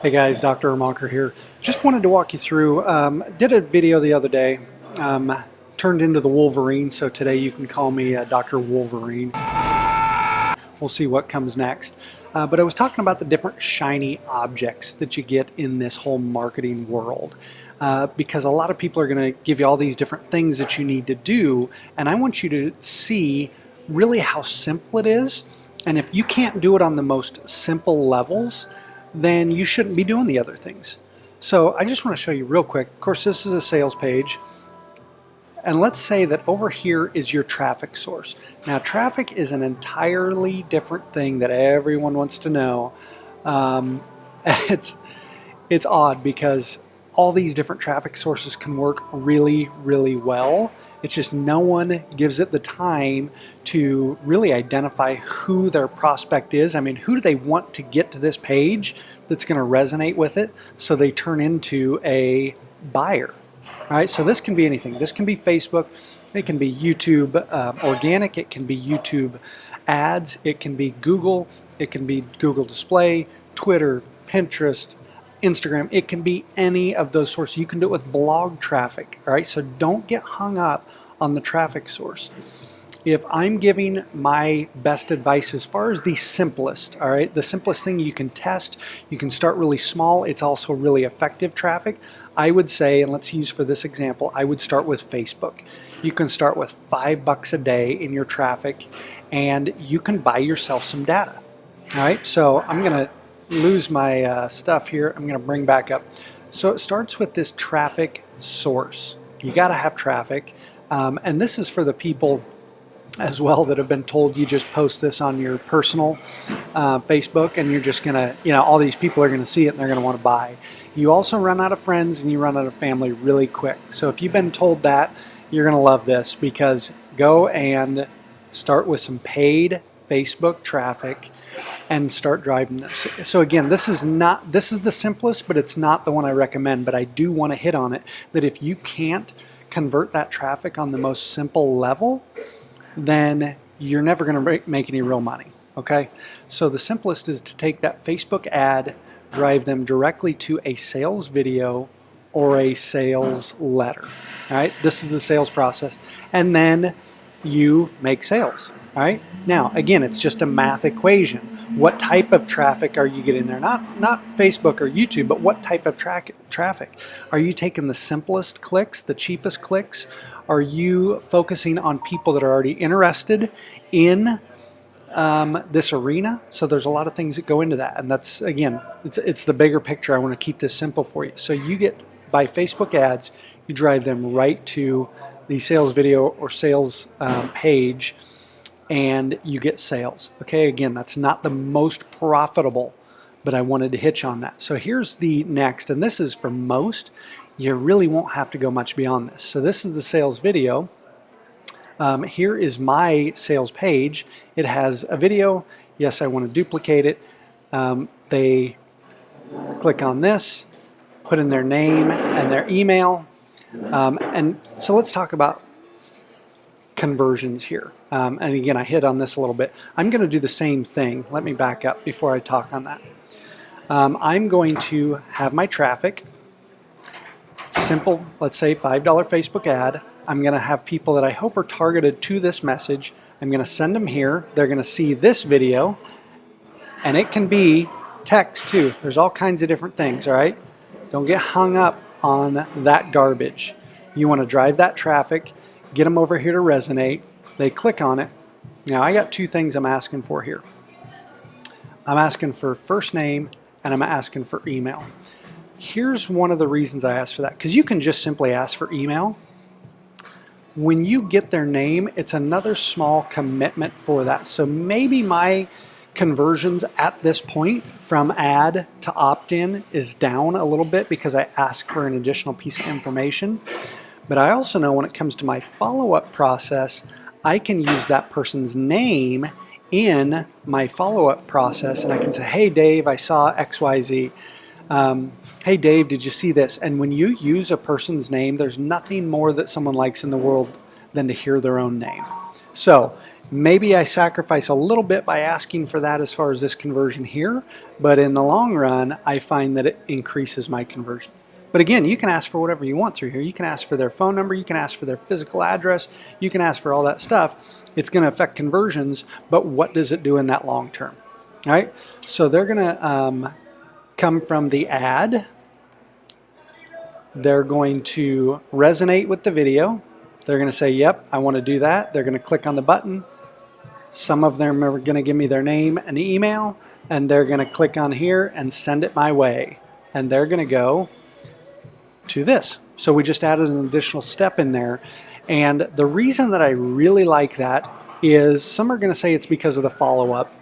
Hey guys, Dr. Ermacher here. Just wanted to walk you through, did a video the other day, turned into the Wolverine, so today you can call me Dr. Wolverine. We'll see what comes next. But I was talking about the different shiny objects that you get in this whole marketing world. Because a lot of people are going to give you all these different things that you need to do, and I want you to see really how simple it is. And if you can't do it on the most simple levels, then you shouldn't be doing the other things. So I just want to show you real quick. Of course, this is a sales page. And let's say that over here is your traffic source. Now, traffic is an entirely different thing that everyone wants to know. It's odd because all these different traffic sources can work really, really well. It's just no one gives it the time to really identify who their prospect is. I mean, who do they want to get to this page that's going to resonate with it so they turn into a buyer? All right, so this can be anything. This can be Facebook, it can be YouTube organic, it can be YouTube ads, it can be Google, it can be Google Display, Twitter, Pinterest, Instagram. It can be any of those sources. You can do it with blog traffic. All right, so don't get hung up on the traffic source. If I'm giving my best advice as far as the simplest, all right, the simplest thing you can test, you can start really small, it's also really effective traffic. I would say, and let's use for this example, I would start with Facebook. You can start with $5 a day in your traffic and you can buy yourself some data. All right, so I'm going to lose my stuff here. I'm going to bring back up. So it starts with this traffic source. You got to have traffic. And this is for the people as well that have been told you just post this on your personal Facebook and you're just going to, all these people are going to see it and they're going to want to buy. You also run out of friends and you run out of family really quick. So if you've been told that, you're going to love this because go and start with some paid Facebook traffic and start driving this. So again, this is the simplest, but it's not the one I recommend, but I do want to hit on it that if you can't convert that traffic on the most simple level, then you're never going to make any real money. Okay, so the simplest is to take that Facebook ad, drive them directly to a sales video or a sales letter. All right, this is the sales process, and then you make sales. All right, now again, it's just a math equation. What type of traffic are you getting there? Not Facebook or YouTube, but what type of traffic? Are you taking the simplest clicks, the cheapest clicks? Are you focusing on people that are already interested in this arena? So there's a lot of things that go into that, and that's, again, it's the bigger picture. I want to keep this simple for you. So you get, by Facebook ads, you drive them right to the sales video or sales page, and you get sales. Okay, again, that's not the most profitable, but I wanted to hitch on that. So here's the next, and this is for most. You really won't have to go much beyond this. So this is the sales video. Here is my sales page. It has a video. Yes, I want to duplicate it. They click on this, put in their name and their email. And so let's talk about conversions here. And again, I hit on this a little bit. I'm going to do the same thing. Let me back up before I talk on that. I'm going to have my traffic. Simple, let's say $5 Facebook ad. I'm going to have people that I hope are targeted to this message. I'm going to send them here. They're going to see this video, and it can be text too. There's all kinds of different things, all right? Don't get hung up on that garbage. You want to drive that traffic, get them over here to resonate. They click on it. Now I got two things I'm asking for here. I'm asking for first name and I'm asking for email. Here's one of the reasons I asked for that, because you can just simply ask for email. When you get their name, it's another small commitment for that. So maybe my conversions at this point from ad to opt-in is down a little bit because I asked for an additional piece of information. But I also know when it comes to my follow-up process, I can use that person's name in my follow-up process, and I can say, hey Dave, I saw XYZ. Hey Dave, did you see this? And when you use a person's name, there's nothing more that someone likes in the world than to hear their own name. So Maybe I sacrifice a little bit by asking for that as far as this conversion here, but in the long run, I find that it increases my conversion. But again, you can ask for whatever you want through here. You can ask for their phone number, you can ask for their physical address, you can ask for all that stuff. It's going to affect conversions, but what does it do in that long term? All right, so they're going to come from the ad. They're going to resonate with the video. They're going to say, yep, I want to do that. They're going to click on the button. Some of them are going to give me their name and email, and they're going to click on here and send it my way. And they're going to go to this. So we just added an additional step in there. And the reason that I really like that is some are going to say it's because of the follow-up,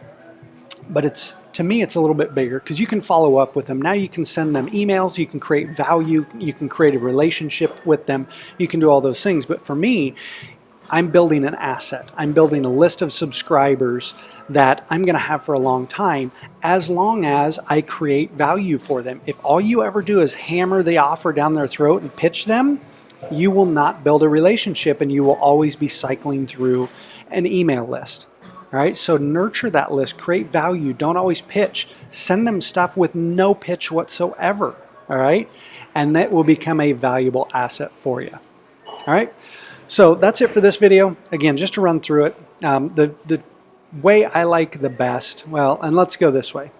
but to me it's a little bit bigger because you can follow up with them. Now you can send them emails, you can create value, you can create a relationship with them, you can do all those things. But for me, I'm building an asset. I'm building a list of subscribers that I'm going to have for a long time, as long as I create value for them. If all you ever do is hammer the offer down their throat and pitch them, you will not build a relationship, and you will always be cycling through an email list. All right, so nurture that list, create value, don't always pitch. Send them stuff with no pitch whatsoever, all right? And that will become a valuable asset for you, all right? So that's it for this video. Again, just to run through it, the way I like the best, well, and let's go this way.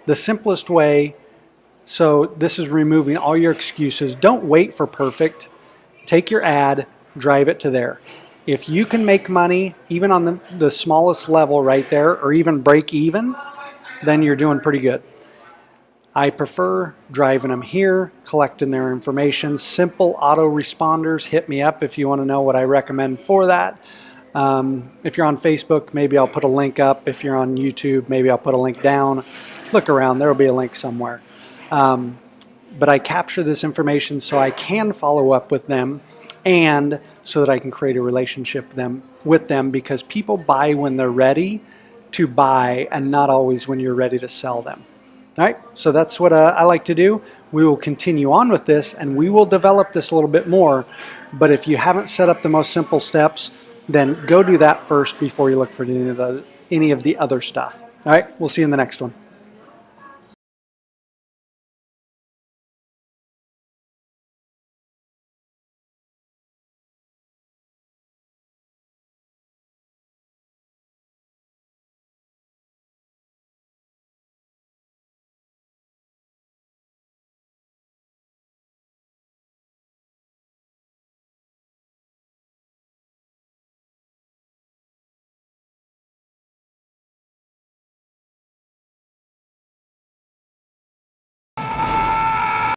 The simplest way, so this is removing all your excuses. Don't wait for perfect. Take your ad, drive it to there. If you can make money, even on the smallest level right there, or even break even, then you're doing pretty good. I prefer driving them here, collecting their information. Simple autoresponders, hit me up if you want to know what I recommend for that. If you're on Facebook, maybe I'll put a link up. If you're on YouTube, maybe I'll put a link down. Look around, there will be a link somewhere. But I capture this information so I can follow up with them, and so that I can create a relationship with them, because people buy when they're ready to buy and not always when you're ready to sell them. All right, so that's what I like to do. We will continue on with this, and we will develop this a little bit more. But if you haven't set up the most simple steps, then go do that first before you look for any of the other stuff. All right, we'll see you in the next one.